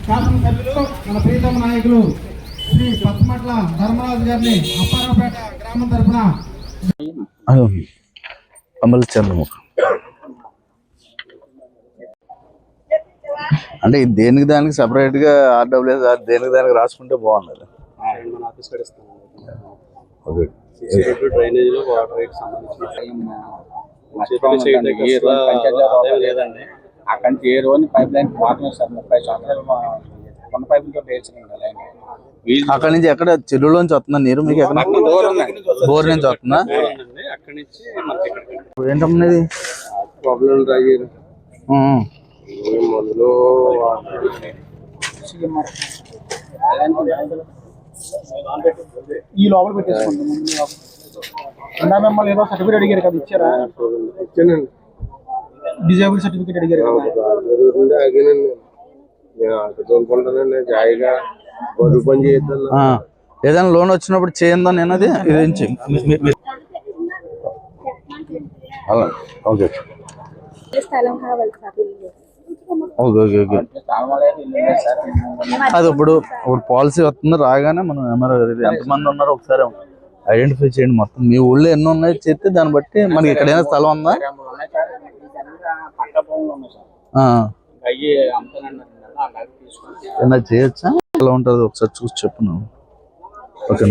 శాసనసభ్యులు మన ప్రీతమ నాయకులు శ్రీ పచ్చమట్ల ధర్మరాజు గారిని అప్పారావుపేట గ్రామం తరఫున అమలు చంద్రముఖ అంటే దేనికి దానికి సపరేట్ గా ఆర్డబ్ల్యూఎస్ దేనికి దానికి రాసుకుంటే బాగుంది. లేదండి అక్కడి నుంచి ఏ రోజు పైప్ లైన్ మాత్రమే సార్ 30 సంవత్సరాలు కొన్న పైపులతో అక్కడ నుంచి ఎక్కడ చెరువులోంచి వస్తుందా నీరు మీకు? ఎక్కడ బోర్ నుంచి వస్తుందా? అక్కడి నుంచి ఏంటమ్మది మందులు ఈ లోపల పెట్టేసుకుంటాం. మిమ్మల్ని ఏదో సర్టిఫికేట్ అడిగారు కదా, ఇచ్చారా? ఇచ్చానండి, డిజేబుల్ సర్టిఫికేట్ అడిగారు. ఏదైనా లోన్ వచ్చినప్పుడు చేయందా? నేను అది ఓకే అది ఇప్పుడు పాలసీ వస్తుంది రాగానే మనం ఎంతమంది ఉన్నారో ఒకసారి ఐడెంటిఫై చేయండి. మొత్తం మీ ఊళ్ళో ఎన్ని ఉన్నాయి చెప్తే దాన్ని బట్టి మనకి ఎక్కడైనా స్థలం ఉందా ఏమన్నా చేయొచ్చా? ఎలా ఉంటుంది ఒకసారి చూసి చెప్పు. ఓకే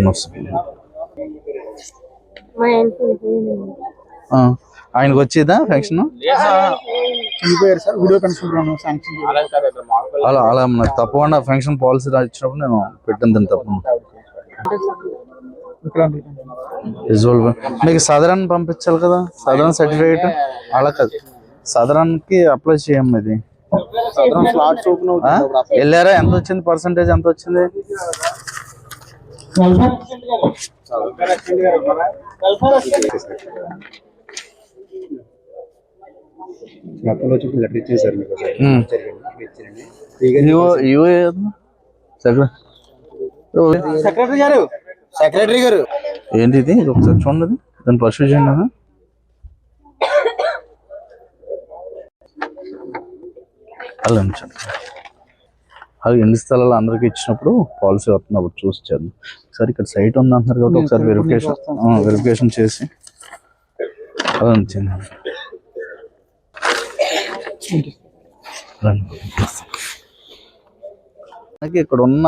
ఆయనకు వచ్చేదా ఫంక్షన్? అలా అలా నాకు తప్పకుండా ఫంక్షన్ పాలసీ రాసినప్పుడు నేను పెట్టింది తప్పకుండా. మీకు సదరన్ పంపించాలి కదా, సదరన్ సర్టిఫికేట్. అలా కాదు, సదరన్కి అప్లై చేయం. ఇది వెళ్ళారా? ఎంత వచ్చింది పర్సంటేజ్? ఎంత వచ్చింది? సెక్రటరీ గారు ఏంటి ఇది? ఒకసారి చూడండి, దాన్ని పర్సూ చేయండి. అలా అది ఎన్ని స్థలాలు అందరికి ఇచ్చినప్పుడు పాలసీ వస్తున్నప్పుడు చూసి చేద్దాం. ఒకసారి ఇక్కడ సైట్ ఉంది అంటున్నారు కాబట్టి ఒకసారి వెరిఫికేషన్ చేసి అలా ఉంచండి. ఇక్కడ ఉన్న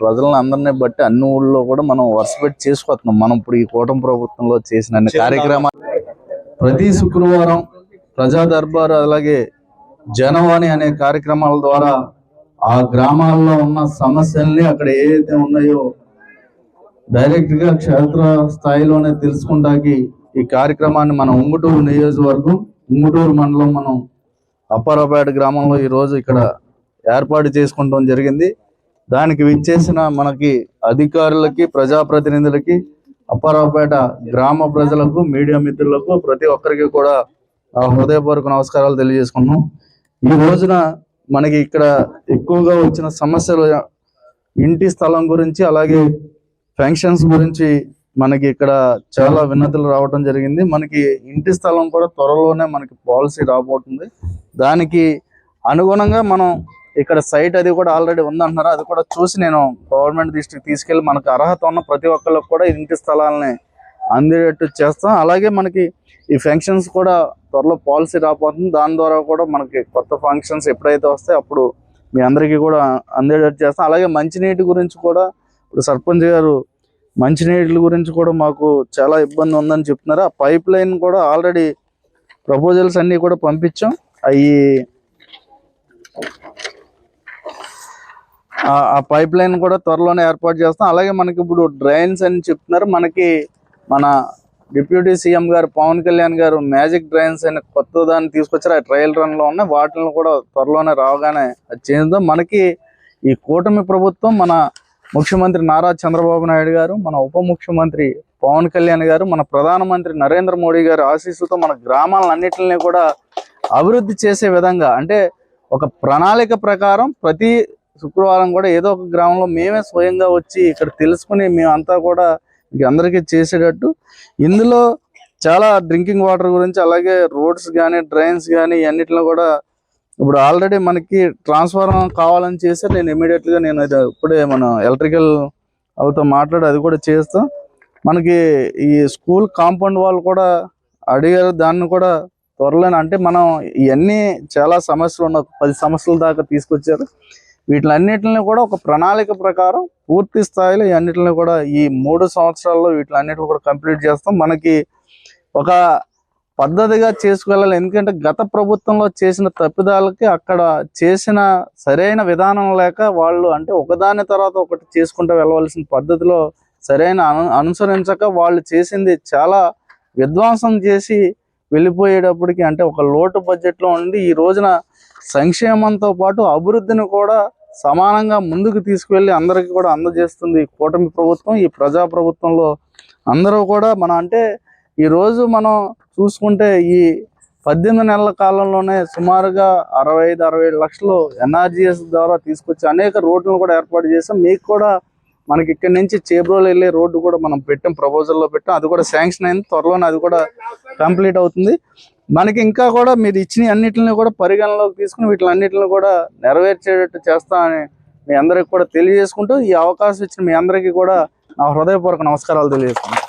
ప్రజలను అందరినీ బట్టి అన్ని ఊళ్ళో కూడా మనం వరుస పెట్టి చేసుకొస్తున్నాం. మనం ఇప్పుడు ఈ కూటమి ప్రభుత్వంలో చేసిన అన్ని కార్యక్రమాలు ప్రతి శుక్రవారం ప్రజా దర్బారు అలాగే జనవాణి అనే కార్యక్రమాల ద్వారా ఆ గ్రామాల్లో ఉన్న సమస్యల్ని అక్కడ ఏదైతే ఉన్నాయో డైరెక్ట్ గా క్షేత్ర స్థాయిలోనే తెలుసుకుంటాకి ఈ కార్యక్రమాన్ని మన ఉంగుటూరు నియోజకవర్గం ఉంగుటూరు మండలం మనం అప్పారావుపేట గ్రామంలో ఈ రోజు ఇక్కడ ఏర్పాటు చేసుకుంటాం జరిగింది. దానికి విచ్చేసిన మనకి అధికారులకి, ప్రజాప్రతినిధులకి, అప్పారావుపేట గ్రామ ప్రజలకు, మీడియా మిత్రులకు ప్రతి ఒక్కరికి కూడా హృదయపూర్వక నమస్కారాలు తెలియజేసుకున్నాం. ఈ రోజున మనకి ఇక్కడ ఎక్కువగా వచ్చిన సమస్యలు ఇంటి స్థలం గురించి అలాగే ఫంక్షన్స్ గురించి మనకి ఇక్కడ చాలా విన్నతులు రావడం జరిగింది. మనకి ఇంటి స్థలం కూడా త్వరలోనే మనకి పాలసీ రాబోతుంది. దానికి అనుగుణంగా మనం ఇక్కడ సైట్ అది కూడా ఆల్రెడీ ఉందంటున్నారు. అది కూడా చూసి నేను గవర్నమెంట్ దృష్టికి తీసుకెళ్ళి మనకు అర్హత ఉన్న ప్రతి ఒక్కరికి కూడా ఇంటి స్థలాలని అందేటట్టు చేస్తాం. అలాగే మనకి ఈ ఫంక్షన్స్ కూడా త్వరలో పాలసీ రాబోతుంది. దాని ద్వారా కూడా మనకి కొత్త ఫంక్షన్స్ ఎప్పుడైతే వస్తాయి అప్పుడు మీ అందరికీ కూడా అందేటట్టు చేస్తాం. అలాగే మంచినీటి గురించి కూడా ఇప్పుడు సర్పంచ్ గారు మంచినీటి గురించి కూడా మాకు చాలా ఇబ్బంది ఉందని చెప్తున్నారు. ఆ పైప్ లైన్ కూడా ఆల్రెడీ ప్రపోజల్స్ అన్నీ కూడా పంపించాం. ఆ పైప్ లైన్ కూడా త్వరలోనే ఏర్పాటు చేస్తాం. అలాగే మనకి ఇప్పుడు డ్రైన్స్ అని చెప్తున్నారు. మనకి మన డిప్యూటీ సీఎం గారు పవన్ కళ్యాణ్ గారు మ్యాజిక్ డ్రైన్స్ అని కొత్త దాన్ని తీసుకొచ్చారు. ఆ ట్రయల్ రన్ లో ఉన్నాయి. వాటిని కూడా త్వరలోనే రావగానే అది చేద్దాం. మనకి ఈ కూటమి ప్రభుత్వం మన ముఖ్యమంత్రి నారా చంద్రబాబు నాయుడు గారు, మన ఉప ముఖ్యమంత్రి పవన్ కళ్యాణ్ గారు, మన ప్రధానమంత్రి నరేంద్ర మోడీ గారు ఆశీస్సులతో మన గ్రామాలన్నింటినీ కూడా అభివృద్ధి చేసే విధంగా, అంటే ఒక ప్రణాళిక ప్రకారం ప్రతి శుక్రవారం కూడా ఏదో ఒక గ్రామంలో మేమే స్వయంగా వచ్చి ఇక్కడ తెలుసుకుని మేమంతా కూడా అందరికీ చేసేటట్టు, ఇందులో చాలా డ్రింకింగ్ వాటర్ గురించి అలాగే రోడ్స్ కానీ డ్రైన్స్ కానీ అన్నిటిలో కూడా ఇప్పుడు ఆల్రెడీ మనకి ట్రాన్స్ఫార్మర్ కావాలని చేశారు. నేను ఇమీడియట్గా నేను ఇది ఇప్పుడే మన ఎలక్ట్రికల్ వాళ్ళతో మాట్లాడి అది కూడా చేస్తాం. మనకి ఈ స్కూల్ కాంపౌండ్ వాళ్ళు కూడా అడిగారు, దాన్ని కూడా త్వరలోనే, అంటే మనం ఇవన్నీ చాలా సమస్యలు ఉన్న 10 సమస్యల దాకా తీసుకొచ్చారు. వీటిలన్నిటిని కూడా ఒక ప్రణాళిక ప్రకారం పూర్తి స్థాయిలో ఈ అన్నిటిని కూడా ఈ 3 సంవత్సరాల్లో వీటిలన్నిటిని కూడా కంప్లీట్ చేస్తాం. మనకి ఒక పద్ధతిగా చేసుకెళ్ళాలి. ఎందుకంటే గత ప్రభుత్వంలో చేసిన తప్పిదాలకి అక్కడ చేసిన సరైన విధానం లేక వాళ్ళు అంటే ఒకదాని తర్వాత ఒకటి చేసుకుంటూ వెళ్ళవలసిన పద్ధతిలో సరైన అనుసరించక వాళ్ళు చేసింది చాలా విధ్వంసం చేసి వెళ్ళిపోయేటప్పటికి, అంటే ఒక లోటు బడ్జెట్లో ఉండి ఈ రోజున సంక్షేమంతో పాటు అభివృద్ధిని కూడా సమానంగా ముందుకు తీసుకువెళ్ళి అందరికీ కూడా అందజేస్తుంది ఈ కూటమి ప్రభుత్వం. ఈ ప్రజా ప్రభుత్వంలో అందరూ కూడా అంటే ఈరోజు మనం చూసుకుంటే ఈ 18 నెలల కాలంలోనే సుమారుగా 65-67 లక్షలు ఎన్ఆర్జీఎస్ ద్వారా తీసుకొచ్చి అనేక రోడ్లను కూడా ఏర్పాటు చేసాం. మీకు కూడా మనకి ఇక్కడి నుంచి చేబ్రోలు వెళ్ళే రోడ్డు కూడా మనం పెట్టాం, ప్రపోజల్లో పెట్టాం. అది కూడా శాంక్షన్ అయింది, త్వరలోనే అది కూడా కంప్లీట్ అవుతుంది. మనకి ఇంకా కూడా మీరు ఇచ్చిన అన్నిటిని కూడా పరిగణలోకి తీసుకుని వీటిలన్నిటిని కూడా నెరవేర్చేటట్టు చేస్తామని మీ అందరికి కూడా తెలియజేసుకుంటూ, ఈ అవకాశం ఇచ్చిన మీ అందరికీ కూడా నా హృదయపూర్వక నమస్కారాలు తెలియజేస్తున్నాను.